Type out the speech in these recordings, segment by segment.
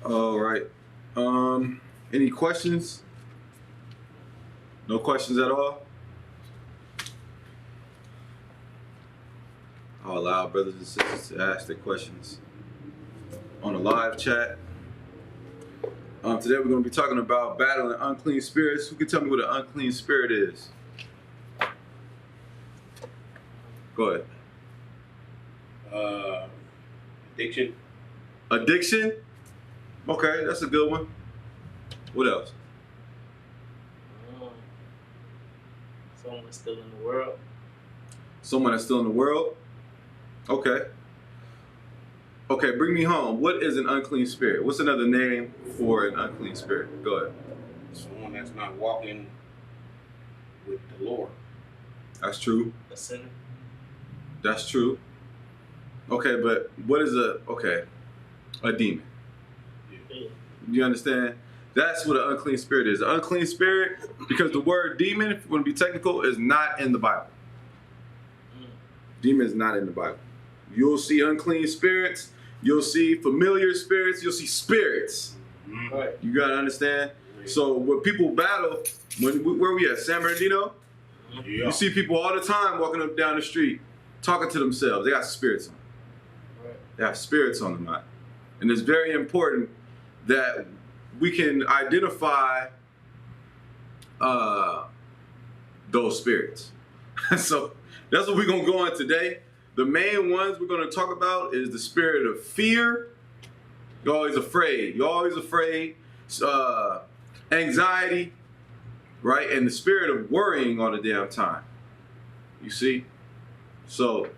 All right. Any questions? No questions at all? I'll allow brothers and sisters to ask their questions on the live chat. Today we're going to be talking about battling unclean spirits. Who can tell me what an unclean spirit is? Go ahead. Addiction. Addiction? Okay, that's a good one. What else? Someone still in the world. Someone that's still in the world? Okay. Okay, bring me home. What is an unclean spirit? What's another name for an unclean spirit? Go ahead. Someone that's not walking with the Lord. That's true. A sinner. That's true. Okay, but what is a demon? Yeah. You understand? That's what an unclean spirit is. An unclean spirit, because the word demon, if you want to be technical, is not in the Bible. Demon is not in the Bible. You'll see unclean spirits. You'll see familiar spirits. You'll see spirits. Right. You got to understand? So when people battle, where we at? San Bernardino? Yeah. You see people all the time walking up down the street, talking to themselves. They got spirits on them. Right. They have spirits on them. And it's very important that we can identify those spirits. So that's what we're going to go on today. The main ones we're going to talk about is the spirit of fear. You're always afraid. You're always afraid. Anxiety, right? And the spirit of worrying all the damn time. You see? So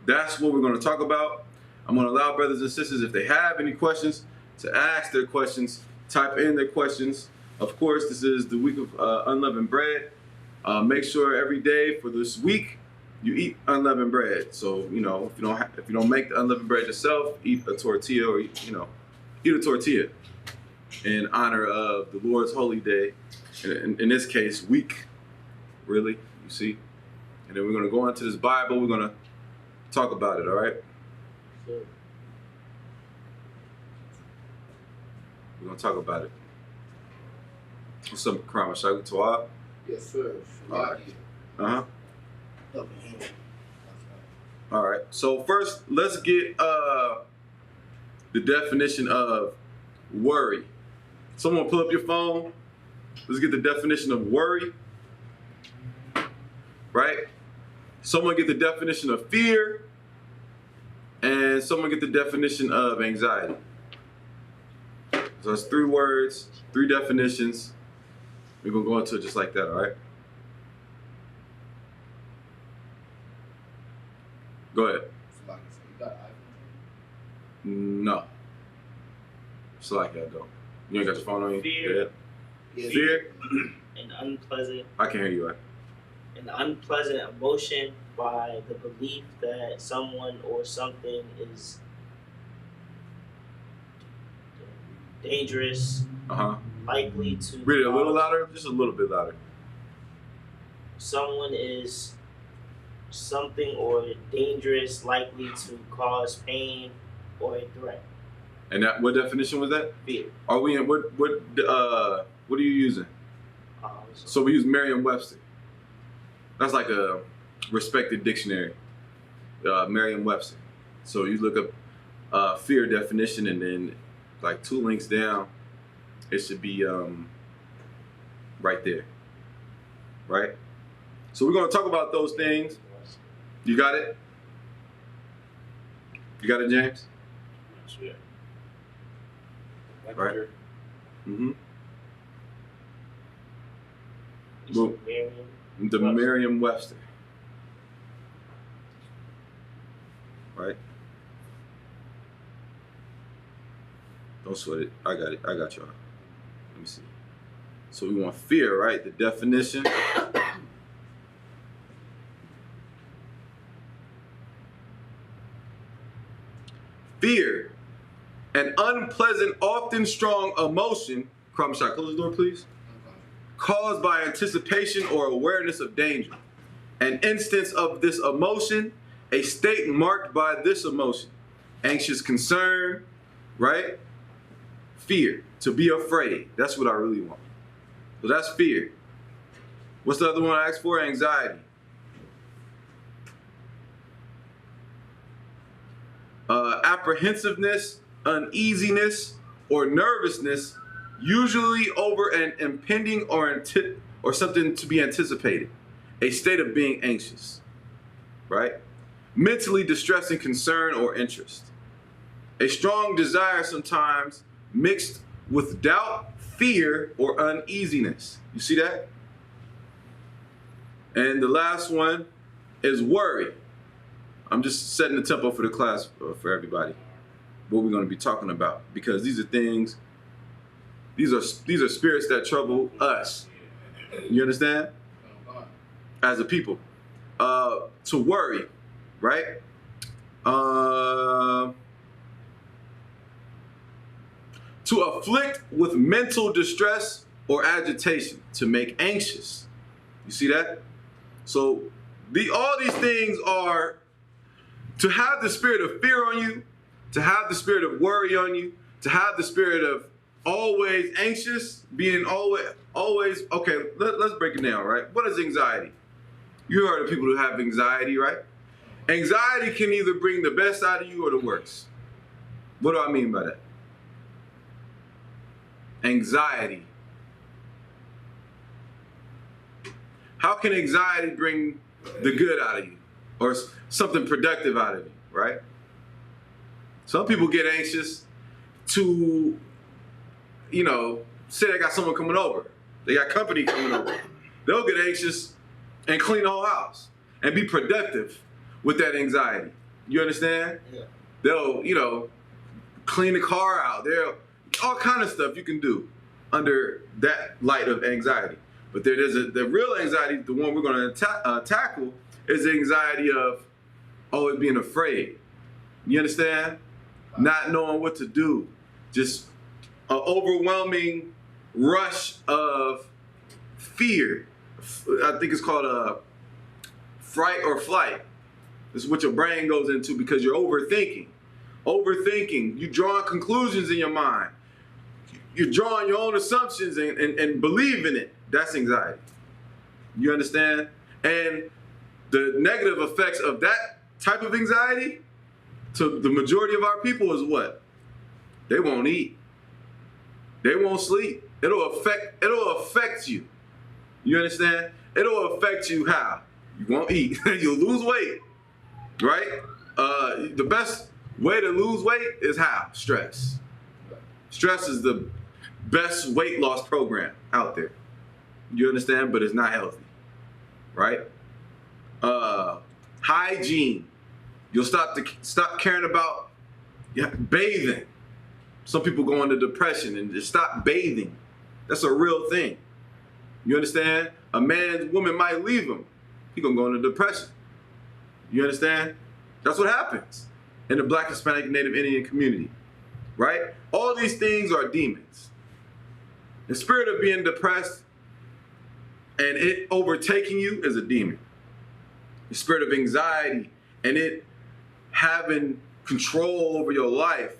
that's what we're going to talk about. I'm going to allow brothers and sisters, if they have any questions, to ask their questions, type in their questions. Of course, this is the week of unleavened bread. Make sure every day for this week you eat unleavened bread. So if you don't make the unleavened bread yourself, eat a tortilla, or eat a tortilla in honor of the Lord's holy day. In this case, week, really. You see, and then we're going to go into this Bible. We're going to talk about it. All right. Sure. We're going to talk about it. What's up, Krama? Shaggy Tawab? Yes, sir. All right. Uh-huh. All right. So first, let's get the definition of worry. Someone pull up your phone. Let's get the definition of worry. Right? Someone get the definition of fear. And someone get the definition of anxiety. So it's 3 words, 3 definitions. We're going to go into it just like that, all right? Go ahead. No. It's like that, though. You ain't got your phone on you? Fear. Yeah. Fear? An unpleasant. I can hear you, right? An unpleasant emotion by the belief that someone or something is dangerous, likely to. Read it a little louder, just a little bit louder. Someone is something or dangerous, likely to cause pain or a threat. And that, what definition was that? Fear. Are we in what are you using? So we use Merriam-Webster. That's like a respected dictionary. Merriam-Webster. So you look up fear definition, and then like 2 links down, it should be right there. Right? So we're going to talk about those things. You got it? You got it, James? Yeah. Right. Mm-hmm. Well, The Merriam-Webster. Right? Don't sweat it. I got it. I got y'all. Let me see. So we want fear, right? The definition. Fear, an unpleasant, often strong emotion. Crumshot, close the door, please. Caused by anticipation or awareness of danger. An instance of this emotion, a state marked by this emotion. Anxious concern, right? Fear. To be afraid. That's what I really want. So that's fear. What's the other one I asked for? Anxiety. Apprehensiveness, uneasiness, or nervousness, usually over an impending or something to be anticipated. A state of being anxious. Right? Mentally distressing concern or interest. A strong desire sometimes mixed with doubt, fear, or uneasiness. You see that? And the last one is worry. I'm just setting the tempo for the class for everybody. What we're going to be talking about, because these are things. These are spirits that trouble us. You understand? As a people, to worry, right? To afflict with mental distress or agitation, to make anxious. You see that? So all these things are to have the spirit of fear on you, to have the spirit of worry on you, to have the spirit of always anxious, being always, okay, let's break it down, right? What is anxiety? You heard of people who have anxiety, right? Anxiety can either bring the best out of you or the worst. What do I mean by that? Anxiety. How can anxiety bring the good out of you or something productive out of you, right? Some people get anxious to, say they got someone coming over. They got company coming over. They'll get anxious and clean the whole house and be productive with that anxiety. You understand? Yeah. They'll, clean the car out. All kind of stuff you can do under that light of anxiety. But there's the real anxiety, the one we're going to tackle, is the anxiety of always being afraid. You understand? Not knowing what to do. Just an overwhelming rush of fear. I think it's called fright or flight. This is what your brain goes into because you're overthinking. You're drawing conclusions in your mind. You're drawing your own assumptions and believing it. That's anxiety. You understand? And the negative effects of that type of anxiety to the majority of our people is what? They won't eat. They won't sleep. It'll affect you. You understand? It'll affect you how? You won't eat. You'll lose weight. Right? The best way to lose weight is how? Stress. Stress is the best weight loss program out there. You understand? But it's not healthy. Right? Hygiene. You'll stop caring about bathing. Some people go into depression and just stop bathing. That's a real thing. You understand? A woman might leave him. He gonna go into depression. You understand? That's what happens in the Black, Hispanic, Native Indian community, right? All these things are demons. The spirit of being depressed and it overtaking you is a demon. The spirit of anxiety and it having control over your life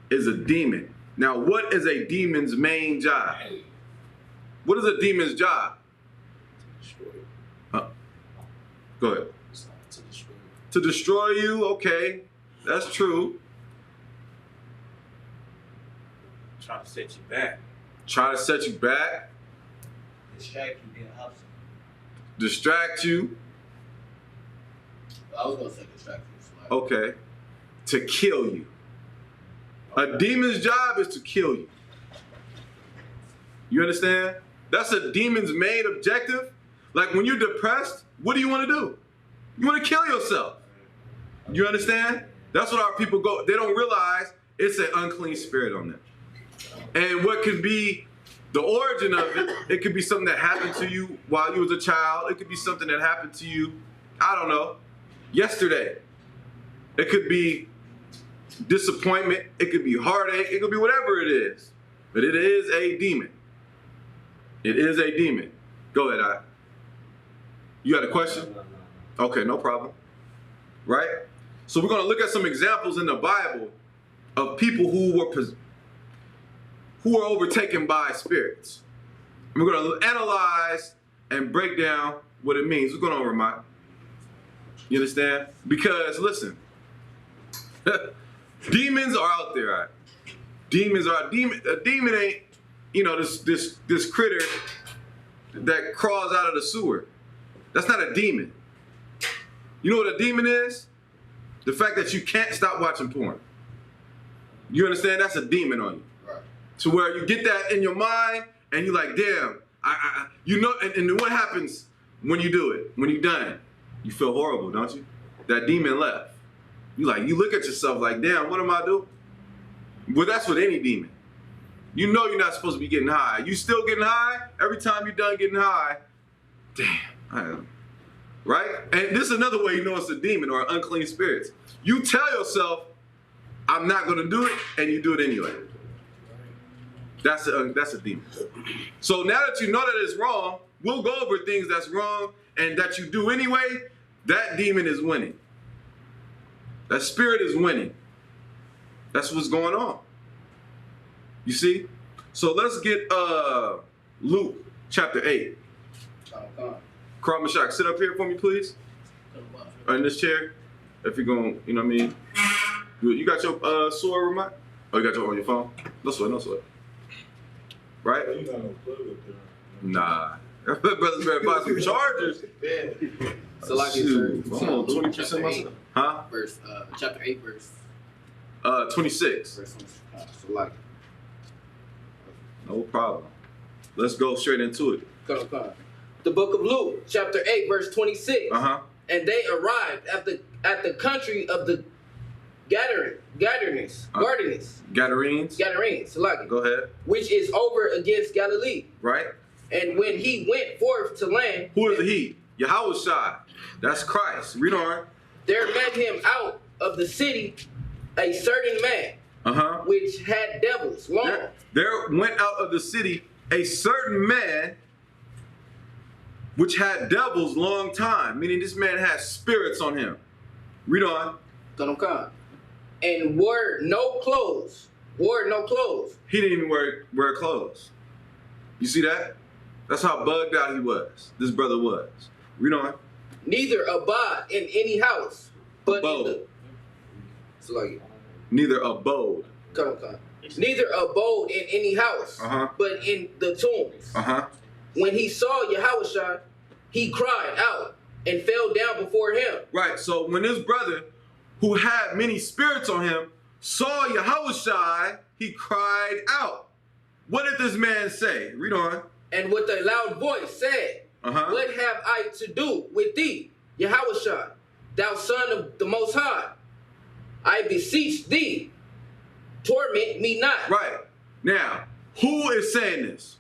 is a demon. Now, what is a demon's main job? What is a demon's job? Go ahead. To destroy you, okay, that's true. Trying to set you back. Try to set you back. Distract you, being opposite. Distract you. I was gonna say distract you. Okay. To kill you. A demon's job is to kill you. You understand? That's a demon's main objective. Like when you're depressed, what do you want to do? You want to kill yourself. You understand? That's what our people go. They don't realize it's an unclean spirit on them. And what could be the origin of it, it could be something that happened to you while you was a child. It could be something that happened to you, I don't know, yesterday. It could be disappointment. It could be heartache. It could be whatever it is. But it is a demon. It is a demon. Go ahead, You got a question? Okay, no problem. Right? So we're going to look at some examples in the Bible of people who were who are overtaken by spirits. And we're going to analyze and break down what it means. What's going on, Ramon? You understand? Because, listen, demons are out there, right? A demon ain't, you know, this critter that crawls out of the sewer. That's not a demon. You know what a demon is? The fact that you can't stop watching porn. You understand? That's a demon on you. Right. To where you get that in your mind and you're like, damn, you know, and then what happens when you do it? When you're done, you feel horrible, don't you? That demon left. You look at yourself like, damn, what am I doing? Well, that's with any demon. You know you're not supposed to be getting high. You still getting high? Every time you're done getting high, damn, I am. Right? And this is another way you know it's a demon or unclean spirits. You tell yourself, I'm not going to do it, and you do it anyway. That's a demon. So now that you know that it's wrong, we'll go over things that's wrong and that you do anyway. That demon is winning. That spirit is winning. That's what's going on. You see? So let's get Luke chapter 8. Carl Mashak, sit up here for me, please. Or in this chair. If you're going, you know what I mean? You got your sword remote? Oh, you got your on your phone? No sweat. Right? You got no plug up there. Nah. Brothers better buy some chargers. So like Shoot, I'm on Luke 20% chapter 8, myself. Huh? verse chapter 8 verse 26. verse 1. So like No problem. Let's go straight into it. come. The book of Luke chapter 8 verse 26. Uh-huh. And they arrived at the country of the Gadarenes. Gadarenes. So like Go ahead. which is over against Galilee. Right? And when he went forth to land, Who is the he? Yahushua. That's Christ. Read on. there met him out of the city a certain man, Uh-huh. which had devils long. There went out of the city a certain man which had devils long time, meaning this man had spirits on him. Read on. And wore no clothes. He didn't even wear clothes. You see that? That's how bugged out he was. This brother was. Read on. Neither abide in any house, but Abode. in the. So like, Neither abode. Neither abode in any house, Uh-huh. but in the tombs. Uh-huh. When he saw Yahushua, he cried out and fell down before him. Right. So when this brother, who had many spirits on him, saw Yahushua, he cried out. What did this man say? Read on. And with a loud voice said, Uh-huh. What have I to do with thee, Yahushua, thou son of the Most High? I beseech thee, torment me not. Right. Now, who is saying this?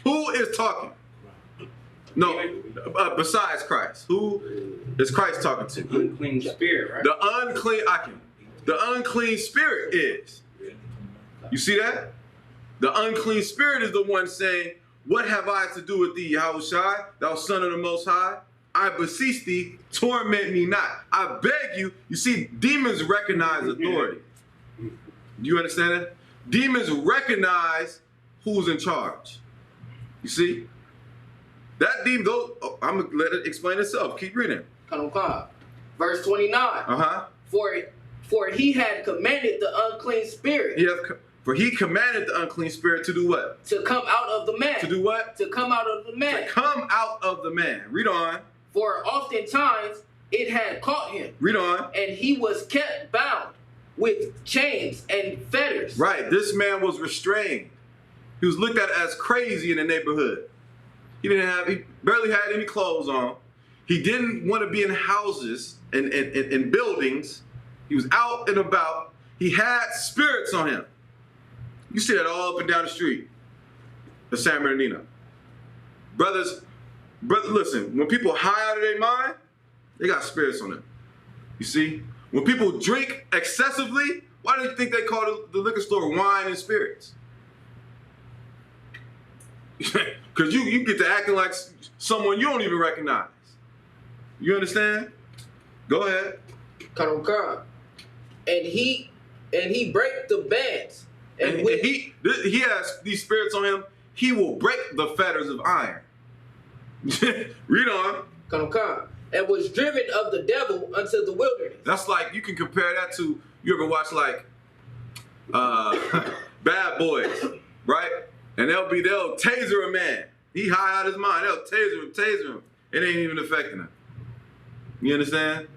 Who is talking? No, besides Christ. Who is Christ talking to? Unclean spirit, right? The unclean spirit is. You see that? The unclean spirit is the one saying, what have I to do with thee, Yahushua, thou son of the Most High? I beseech thee, torment me not. I beg you. You see, demons recognize authority. Do you understand that? Demons recognize who's in charge. You see? That demon, I'm going to let it explain itself. Keep reading. Verse 29. Uh-huh. For he had commanded the unclean spirit For he commanded the unclean spirit to do what? to come out of the man. To do what? To come out of the man. To come out of the man. Read on. For oftentimes it had caught him. Read on. And he was kept bound with chains and fetters. Right. This man was restrained. He was looked at as crazy in the neighborhood. He barely had any clothes on. He didn't want to be in houses and in buildings. He was out and about. He had spirits on him. You see that all up and down the street of San Bernardino. Brothers, listen, when people high out of their mind, they got spirits on them. You see? When people drink excessively, why do you think they call the liquor store wine and spirits? Because you get to acting like someone you don't even recognize. You understand? Go ahead. Come. And he break the bands. And he has these spirits on him. He will break the fetters of iron. Read on. Come. And was driven of the devil unto the wilderness. That's like, you can compare that to, you ever watch like Bad Boys, right? And they'll taser a man. He high out his mind. They'll taser him. It ain't even affecting him. You understand?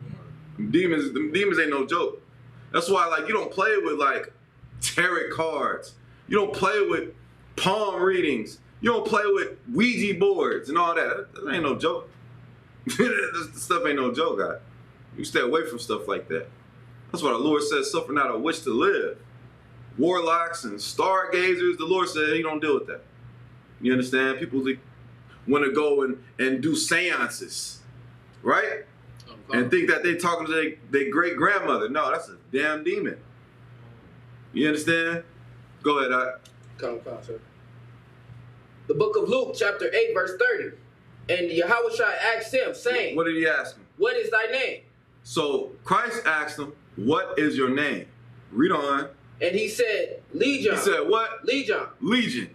Them demons ain't no joke. That's why, like, you don't play with like tarot cards. You don't play with palm readings. You don't play with Ouija boards and all that. That ain't no joke. This stuff ain't no joke, guy. You stay away from stuff like that. That's why the Lord says, suffer not a witch to live. Warlocks and stargazers, the Lord said he don't deal with that. You understand? People want to go and do seances, right? And think that they talking to their great grandmother. No, that's a damn demon. You understand? Go ahead, Come, sir. The book of Luke, chapter 8, verse 30. And Yahushua asked him, saying, What did he ask him? What is thy name? So Christ asked him, what is your name? Read on. And he said, Legion. He said what? Legion. Legion.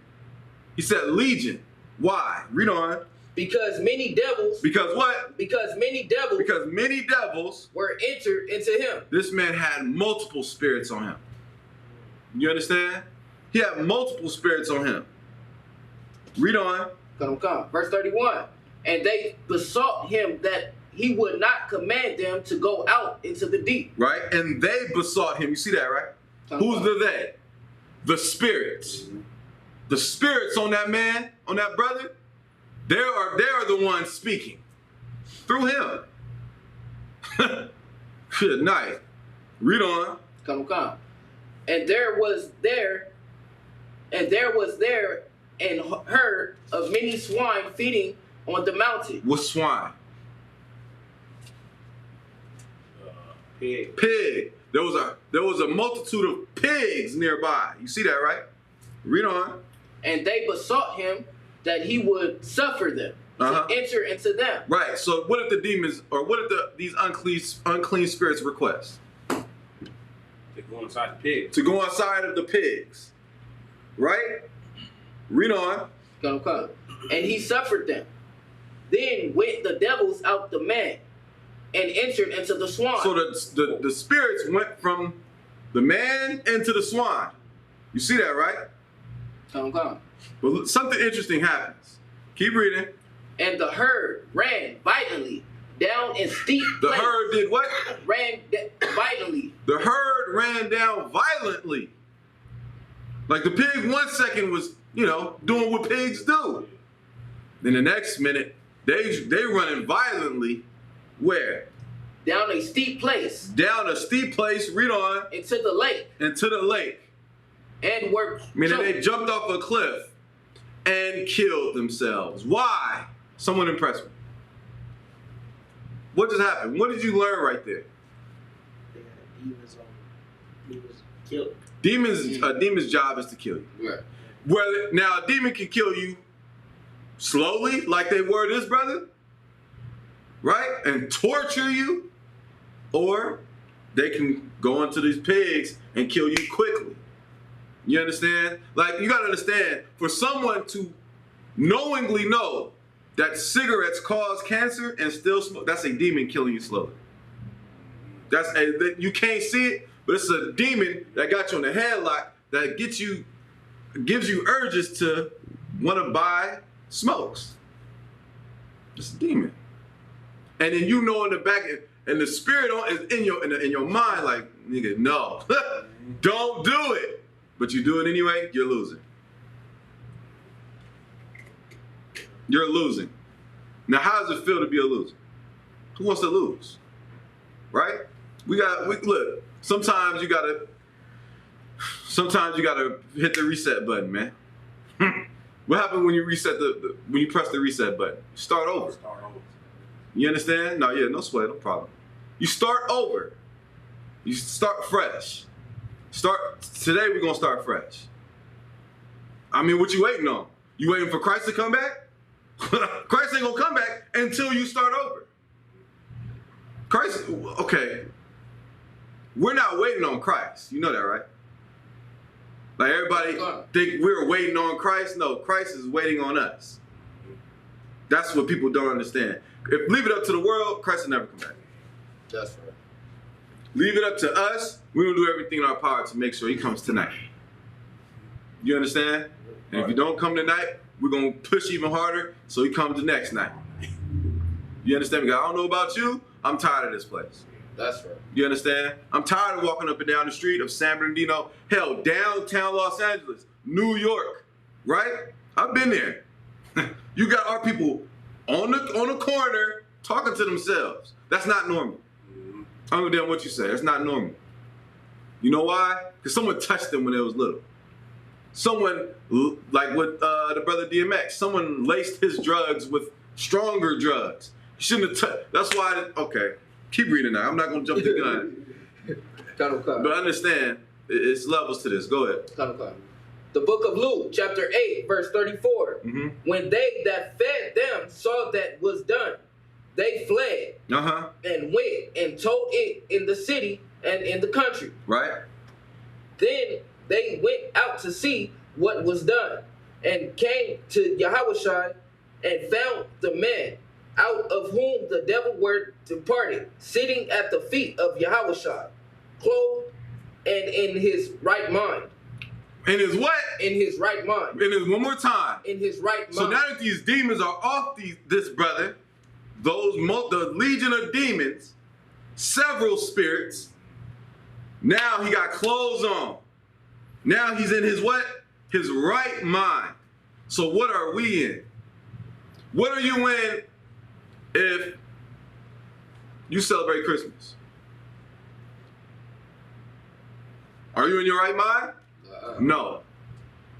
He said legion. Why? Read on. Because many devils. Because what? Because many devils. Because many devils were entered into him. This man had multiple spirits on him. You understand? He had multiple spirits on him. Read on. Come. Verse 31. And they besought him that he would not command them to go out into the deep. Right? And they besought him. You see that, right? Who's the they? The spirits. The spirits on that man, on that brother, they are the ones speaking through him. Good night. Read on. Come. And there was there and herd of many swine feeding on the mountain. What swine? Pig. Pig. There was a multitude of pigs nearby. You see that, right? Read on. And they besought him that he would suffer them to enter into them. Right. So what did the demons, or what did these unclean spirits request? To go inside the pig. To go inside of the pigs. Right? Read on. Come. And he suffered them. Then went the devils out the man and entered into the swine. So the spirits went from the man into the swine. You see that, right? Come. But something interesting happens. Keep reading. And the herd ran violently down in steep The place. herd did what? Violently. The herd ran down violently. Like the pig 1 second was, doing what pigs do. Then the next minute, they running violently. Where? Down a steep place. Down a steep place. Read on. Into the lake. Into the lake. And were Meaning choked. they jumped off a cliff and killed themselves. Why? Someone impressed me. What just happened? What did you learn right there? They had demons killed. A demon's job is to kill you. Right. Whether now a demon can kill you slowly, like they were this brother, right, and torture you, or they can go into these pigs and kill you quickly. You understand? Like, you gotta understand, for someone to knowingly know that cigarettes cause cancer and still smoke, that's a demon killing you slowly. You can't see it, but it's a demon that got you in the headlock that gives you urges to want to buy smokes. It's a demon. And then in the back, and the spirit is in your mind, like, nigga, no, don't do it. But you do it anyway, you're losing. You're losing. Now, how does it feel to be a loser? Who wants to lose? Right? Look, sometimes you gotta hit the reset button, man. What happens when you reset when you press the reset button? You start over. You understand? No sweat, no problem. You start over. You start fresh. Today we're gonna start fresh. I mean, what you waiting on? You waiting for Christ to come back? Christ ain't gonna come back until you start over. Christ, okay. we're not waiting on Christ. You know that, right? Like everybody think we're waiting on Christ. No, Christ is waiting on us. That's what people don't understand. If leave it up to the world, Christ will never come back. That's right. Leave it up to us. We're gonna do everything in our power to make sure he comes tonight. You understand? And if you don't come tonight, we're gonna push even harder so he comes the next night. You understand? Because I don't know about you, I'm tired of this place. That's right. You understand? I'm tired of walking up and down the street of San Bernardino, hell, downtown Los Angeles, New York, right? I've been there. You got our people on the corner talking to themselves. That's not normal. I don't know what you say. That's not normal. You know why? Because someone touched them when they was little. Someone, like with the brother DMX, someone laced his drugs with stronger drugs. You shouldn't have touched. That's why, okay, keep reading now. I'm not going to jump the gun. But understand, it's levels to this. Go ahead. The book of Luke, chapter 8, verse 34. Mm-hmm. When they that fed them saw that was done, they fled and went and told it in the city and in the country. Right. Then they went out to see what was done and came to Yahushua and found the man out of whom the devil were departed, sitting at the feet of Yahushua, clothed and in his right mind. In his what? In his right mind. In his, one more time. In his right mind. So now that these demons are off this brother, the legion of demons, several spirits, now he got clothes on. Now he's in his what? His right mind. So what are we in? What are you in if you celebrate Christmas? Are you in your right mind? No.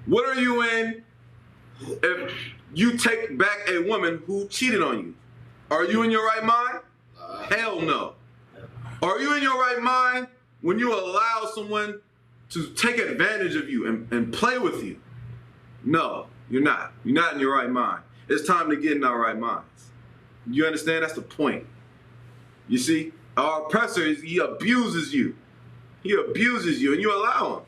What are you in if you take back a woman who cheated on you? Are you in your right mind? Hell no. Are you in your right mind when you allow someone to take advantage of you and play with you? No, you're not. You're not in your right mind. It's time to get in our right minds. You understand? That's the point. You see, our oppressor, he abuses you. He abuses you and you allow him.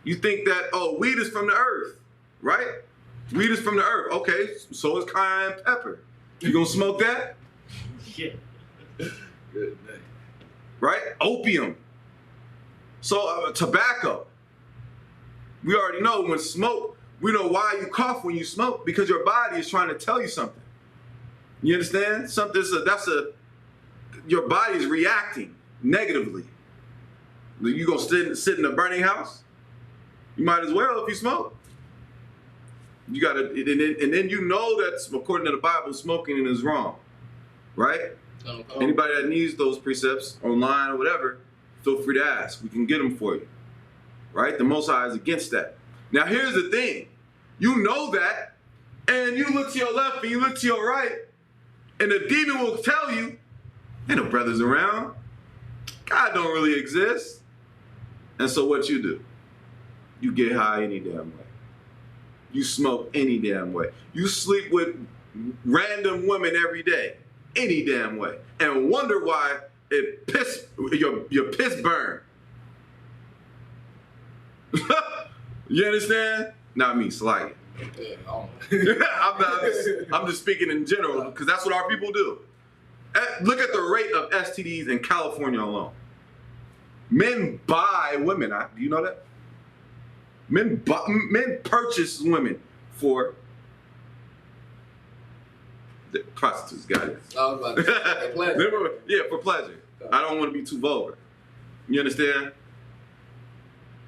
You think that, oh, weed is from the earth, right? Weed is from the earth. Okay, so is cayenne pepper. You gonna smoke that? Yeah. Good day. Right? Opium. So tobacco. We already know when smoke, we know why you cough when you smoke, because your body is trying to tell you something. You understand? Your body is reacting negatively. You gonna sit in a burning house? You might as well if you smoke. You gotta, and then you know that according to the Bible, smoking is wrong, right? Anybody that needs those precepts online or whatever, feel free to ask. We can get them for you, right? The Most High is against that. Now here's the thing. You know that, and you look to your left and you look to your right, and the demon will tell you, ain't no brothers around. God don't really exist. And so what you do? You get high any damn way. You smoke any damn way. You sleep with random women every day, any damn way, and wonder why your piss burn. You understand? Not me, Sly. I'm just speaking in general because that's what our people do. Look at the rate of STDs in California alone. Men buy women. Do you know that? Men purchase women for the prostitutes, guys. I was about to say, pleasure. Yeah, for pleasure. I don't want to be too vulgar. You understand?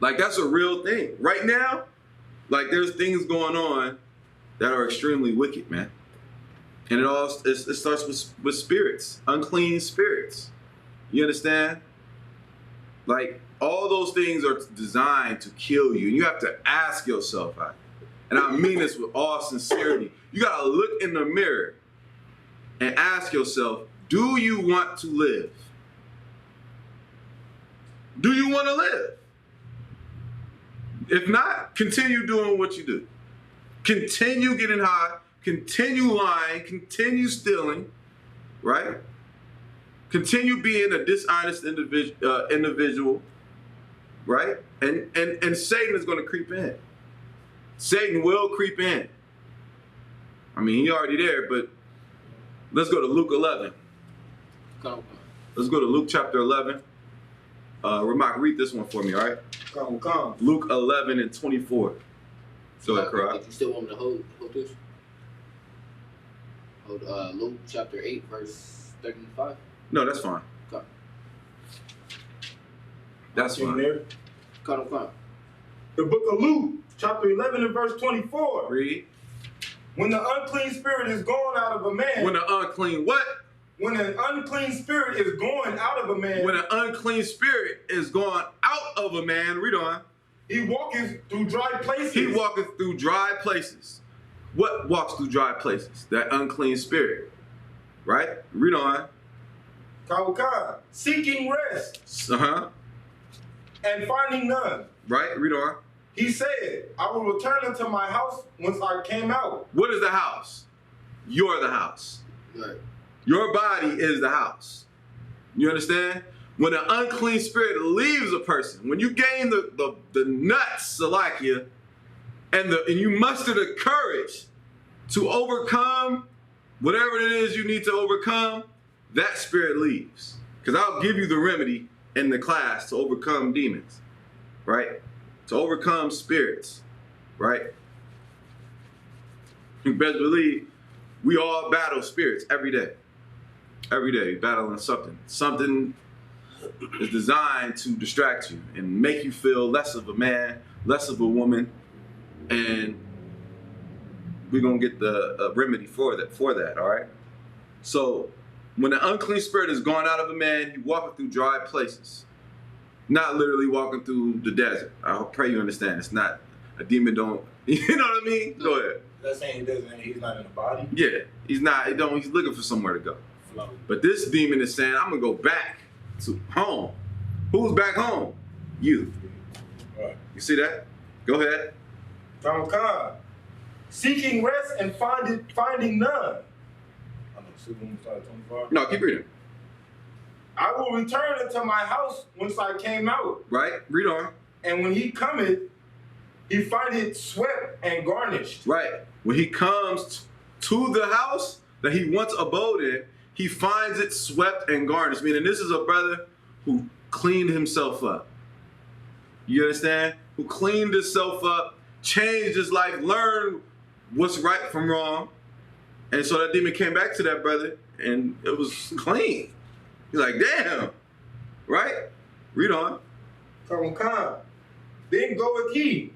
Like, that's a real thing. Right now, like, there's things going on that are extremely wicked, man. And it starts with spirits, unclean spirits. You understand? Like, all those things are designed to kill you. And you have to ask yourself, and I mean this with all sincerity, you got to look in the mirror and ask yourself, do you want to live? Do you want to live? If not, continue doing what you do. Continue getting high, continue lying, continue stealing, right? continue being a dishonest individual, right? And Satan is going to creep in. Satan will creep in. I mean, he's already there, but let's go to Luke 11. Come. Let's go to Luke chapter 11. Ramak, read this one for me, all right? Come. Luke 11 and 24. Go ahead, Karab. If you still want me to hold this? Hold Luke chapter 8, verse 35. No, that's fine. Come. That's fine. There. Come. The book of Luke, chapter 11 and verse 24. Read. When the unclean spirit is gone out of a man. When the unclean what? When an unclean spirit is going out of a man. When an unclean spirit is gone out of a man, read on. He walketh through dry places. He walketh through dry places. What walks through dry places? That unclean spirit. Right? Read on. Kawaka, seeking rest Uh-huh. and finding none. Right? Read on. He said, I will return unto my house whence I came out. What is the house? You're the house. Right. Your body is the house. You understand? When an unclean spirit leaves a person, when you gain the nuts, Salakia, and you muster the courage to overcome whatever it is you need to overcome, that spirit leaves. Because I'll give you the remedy in the class to overcome demons, right? To overcome spirits, right? You best believe we all battle spirits every day. Every day, battling something. Something is designed to distract you and make you feel less of a man, less of a woman, and we're gonna get the remedy for that, all right? So, when the unclean spirit is gone out of a man, he walketh through dry places. Not literally walking through the desert. I pray you understand. It's not, a demon don't, you know what I mean? Go ahead. That's saying he's not in the body. Yeah, he's looking for somewhere to go. But this demon is saying, I'm gonna go back to home. Who's back home? You. Right. You see that? Go ahead. Kawaka, seeking rest and finding none. I'm assuming we started 25. No, keep reading. I will return unto my house whence I came out. Right? Read on. And when he cometh, he findeth swept and garnished. Right. When he comes to the house that he once abode in, he finds it swept and garnished. Meaning this is a brother who cleaned himself up. You understand? Who cleaned himself up, changed his life, learned what's right from wrong. And so that demon came back to that brother and it was clean. He's like, damn. Right? Read on. Kawaka, then goeth he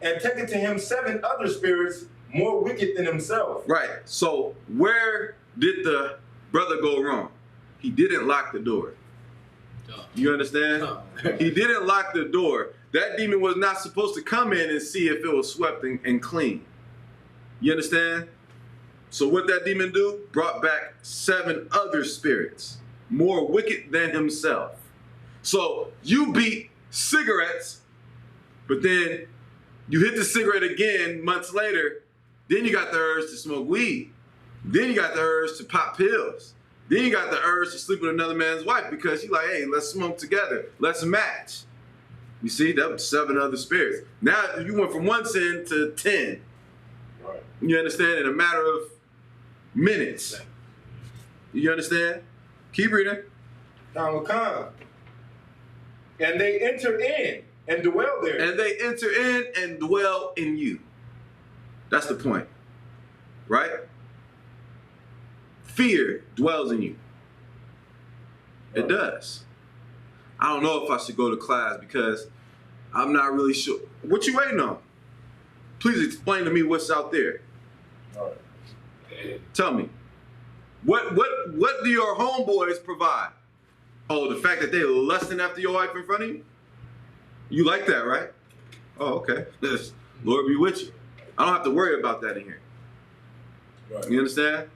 and taketh to him 7 other spirits more wicked than himself. Right. So where did the brother go wrong? He didn't lock the door. You understand? He didn't lock the door. That demon was not supposed to come in and see if it was swept and clean. You understand? So what that demon do? Brought back 7 other spirits, more wicked than himself. So you beat cigarettes, but then you hit the cigarette again months later, then you got the urge to smoke weed. Then you got the urge to pop pills. Then you got the urge to sleep with another man's wife because you're like, hey, let's smoke together. Let's match. You see, that was 7 other spirits. Now you went from 1 sin to 10. Right. You understand? In a matter of minutes. You understand? Keep reading. Kawaka, and they enter in and dwell there. And they enter in and dwell in you. That's the point. Right? Fear dwells in you. It does. I don't know if I should go to class because I'm not really sure. What you waiting on? Please explain to me what's out there. All right. Tell me. What do your homeboys provide? Oh, the fact that they're lusting after your wife in front of you? You like that, right? Oh, okay. Yes. Lord be with you. I don't have to worry about that in here. Right. You understand?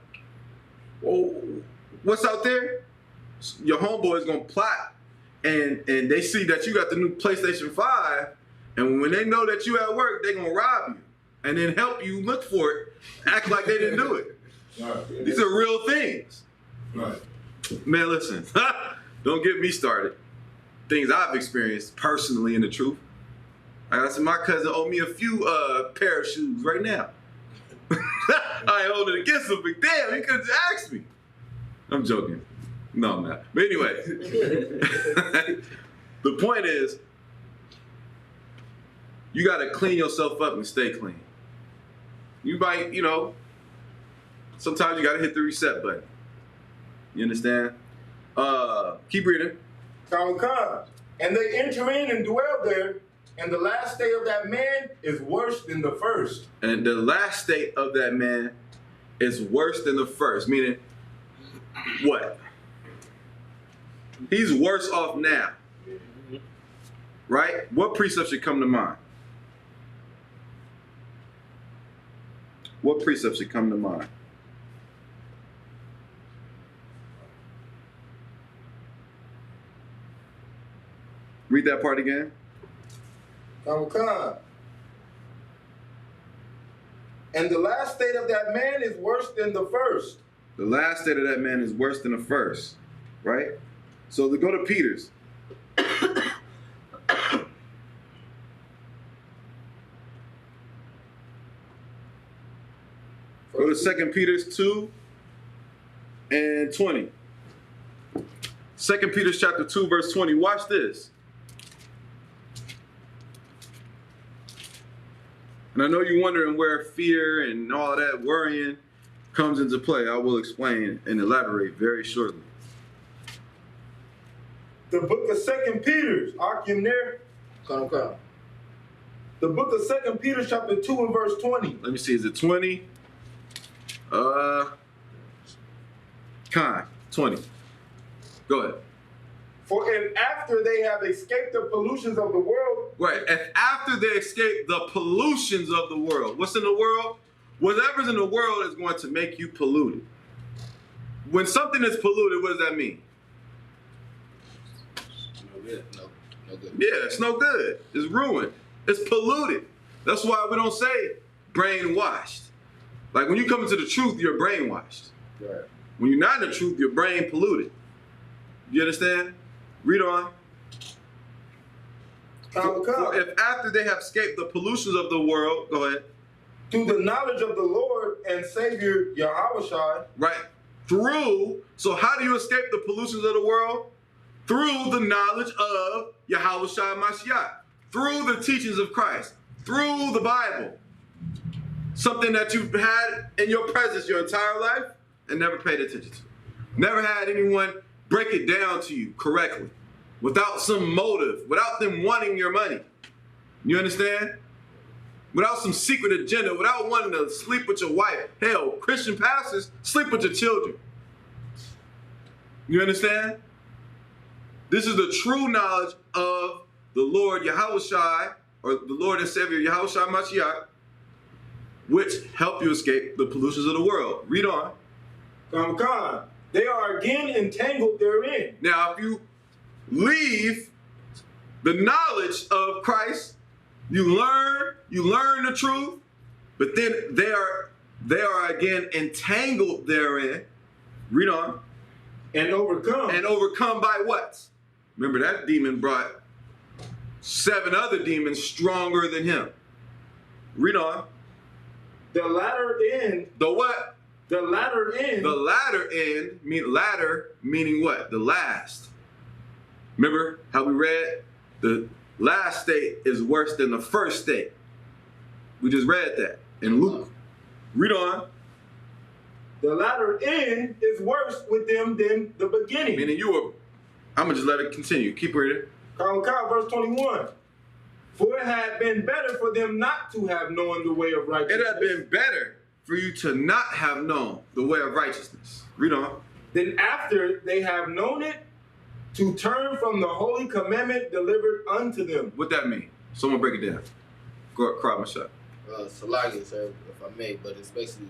Well, what's out there? Your homeboy's gonna plot, and they see that you got the new PlayStation 5, and when they know that you at work, they're gonna rob you, and then help you look for it, act like they didn't do it. Right. These are real things. Right. Man, listen, don't get me started. Things I've experienced personally in the truth. I said my cousin owed me a few pair of shoes right now. I ain't holding it against him, but damn, he could have asked me. I'm joking. No, I'm not. But anyway, the point is, you got to clean yourself up and stay clean. You might, sometimes you got to hit the reset button. You understand? Keep reading. Come. And they enter in and dwell there, and the last state of that man is worse than the first. And the last state of that man is worse than the first. Meaning, what? He's worse off now. Right? What precept should come to mind? What precept should come to mind? Read that part again. Come. And the last state of that man is worse than the first. The last state of that man is worse than the first. Right? So to go to Peter's. Go to 2 Peter's 2 and 20. 2 Peter's chapter 2, verse 20. Watch this. And I know you're wondering where fear and all that worrying comes into play. I will explain and elaborate very shortly. The book of 2 Peter's, Akim there. Come. The book of 2 Peter chapter 2 and verse 20. Let me see, is it 20? 20. Go ahead. For if after they have escaped the pollutions of the world. Right, if after they escape the pollutions of the world. What's in the world? Whatever's in the world is going to make you polluted. When something is polluted, what does that mean? No good. No good. Yeah, it's no good. It's ruined. It's polluted. That's why we don't say brainwashed. Like when you come into the truth, you're brainwashed. Right. When you're not in the truth, your brain polluted. You understand? Read on. For if after they have escaped the pollutions of the world, go ahead. Through the knowledge of the Lord and Savior Yahushua. Right. Through, so how do you escape the pollutions of the world? Through the knowledge of Yahushua Mashiach. Through the teachings of Christ. Through the Bible. Something that you've had in your presence your entire life and never paid attention to. Never had anyone break it down to you correctly. Without some motive. Without them wanting your money. You understand? Without some secret agenda. Without wanting to sleep with your wife. Hell, Christian pastors sleep with your children. You understand? This is the true knowledge of the Lord Yahushua, or the Lord and Savior Yahushua Mashiach, which help you escape the pollutions of the world. Read on. Come. They are again entangled therein. Now, if you leave the knowledge of Christ, you learn the truth, but then they are again entangled therein. Read on. And overcome. And overcome by what? Remember that demon brought 7 other demons stronger than him. Read on. The latter end. The what? The latter end. The latter end, latter meaning what? The last. Remember how we read? The last state is worse than the first state. We just read that in Luke. Read on. The latter end is worse with them than the beginning. Meaning I'm going to just let it continue. Keep reading. Verse 21. For it had been better for them not to have known the way of righteousness. It had been better for you to not have known the way of righteousness. Read on. Then after they have known it, to turn from the holy commandment delivered unto them. What that mean? Someone break it down. Go cry my shot. Salagia, sir, if I may, but it's basically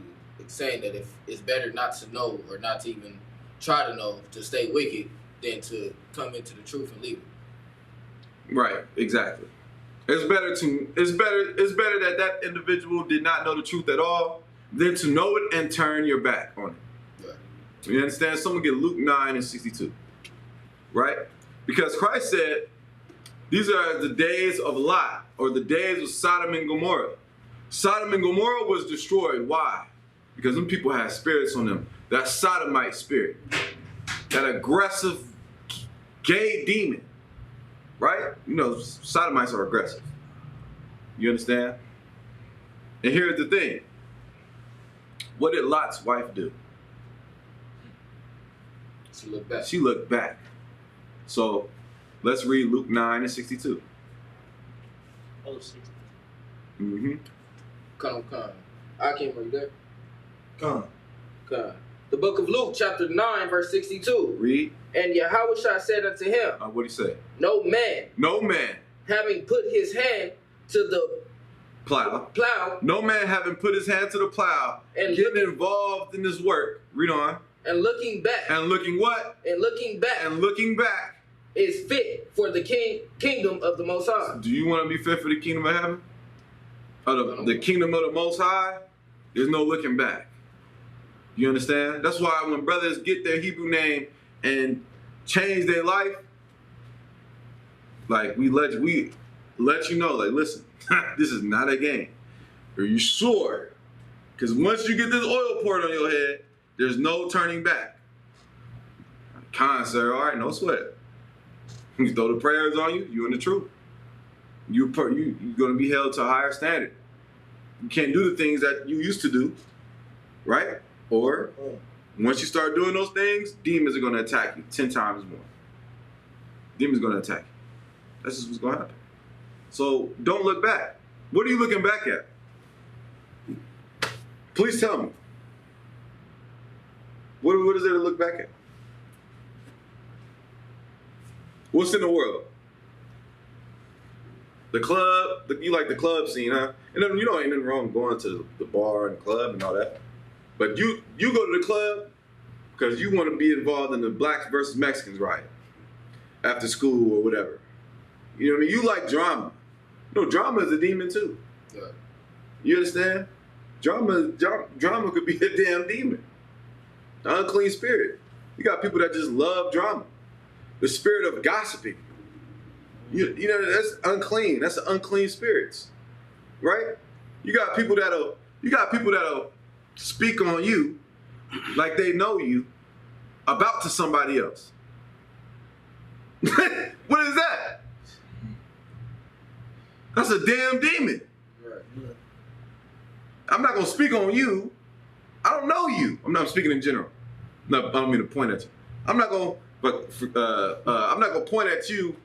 saying that if it's better not to know or not to even try to know, to stay wicked, than to come into the truth and leave it. Right, exactly. It's better that individual did not know the truth at all than to know it and turn your back on it. Right. You understand? Someone get Luke 9:62. Right? Because Christ said, these are the days of Lot, or the days of Sodom and Gomorrah. Sodom and Gomorrah was destroyed. Why? Because them people had spirits on them. That sodomite spirit. That aggressive gay demon. Right? You know, sodomites are aggressive. You understand? And here's the thing. What did Lot's wife do? She looked back. She looked back. So let's read Luke 9:62. Oh, 60. Mm-hmm. Come. I can't read that. Come. The book of Luke, chapter 9, verse 62. Read. And Yahushua said unto him, What did he say? No man, having put his hand to the Plow. plow, No man having put his hand to the plow And getting involved in this work. Read on. and looking back, And looking what? and looking back, is fit for the kingdom of the Most High. Do you want to be fit for the kingdom of heaven? Or the kingdom of the Most High? There's no looking back. You understand? That's why when brothers get their Hebrew name and change their life, like we let you know, like, listen, this is not a game. Are you sure? Because once you get this oil poured on your head, there's no turning back. Con, sir, all right, no sweat. You throw the prayers on you, you in the truth. You're going to be held to a higher standard. You can't do the things that you used to do, right? Or once you start doing those things, demons are going to attack you 10 times more. Demons are going to attack you. That's just what's going to happen. So don't look back. What are you looking back at? Please tell me. What is there to look back at? What's in the world? The club, you like the club scene, huh? And then, you know, ain't nothing wrong going to the bar and club and all that. But you go to the club because you want to be involved in the blacks versus Mexicans riot after school or whatever. You know what I mean? You like drama. No, drama is a demon too. Yeah. You understand? Drama could be a damn demon. The unclean spirit. You got people that just love drama. The spirit of gossiping. You know, that's unclean. That's the unclean spirits. Right? You got people that'll speak on you like they know you about to somebody else. What is that? That's a damn demon. Right. I'm not gonna speak on you. I don't know you. I'm not speaking in general. No, I don't mean to point at you. I'm not gonna point at you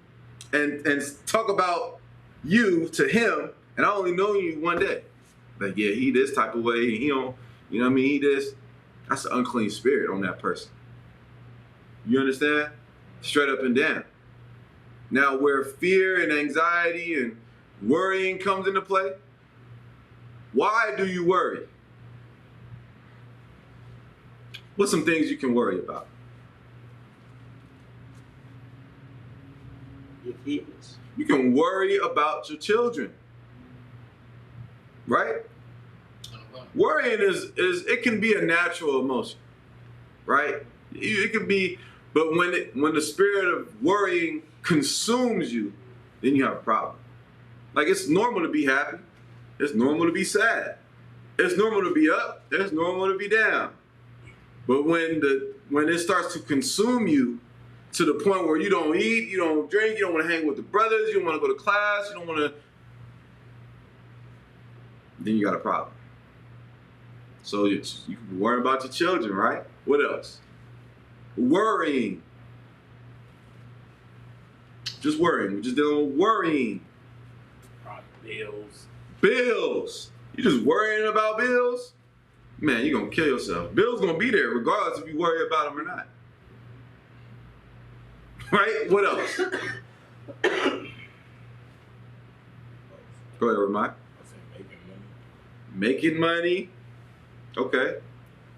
and talk about you to him, and I only know you one day. Like, yeah, he this type of way, and he don't, you know what I mean? He this. That's an unclean spirit on that person. You understand? Straight up and down. Now, where fear and anxiety and worrying comes into play, why do you worry? What's some things you can worry about? Your kids. You can worry about your children, right? Worrying is it can be a natural emotion, right? It can be, but when the spirit of worrying consumes you, then you have a problem. Like, it's normal to be happy. It's normal to be sad. It's normal to be up. It's normal to be down. But when it starts to consume you to the point where you don't eat, you don't drink, you don't want to hang with the brothers, you don't want to go to class, you don't want to, then you got a problem. So you can worry about your children, right? What else? Worrying. Just worrying. We're just dealing with worrying. Bills. You just worrying about bills? Man, you're going to kill yourself. Bills going to be there regardless if you worry about them or not. Right? What else? Go ahead, Ramai. Making money. Making money. Okay.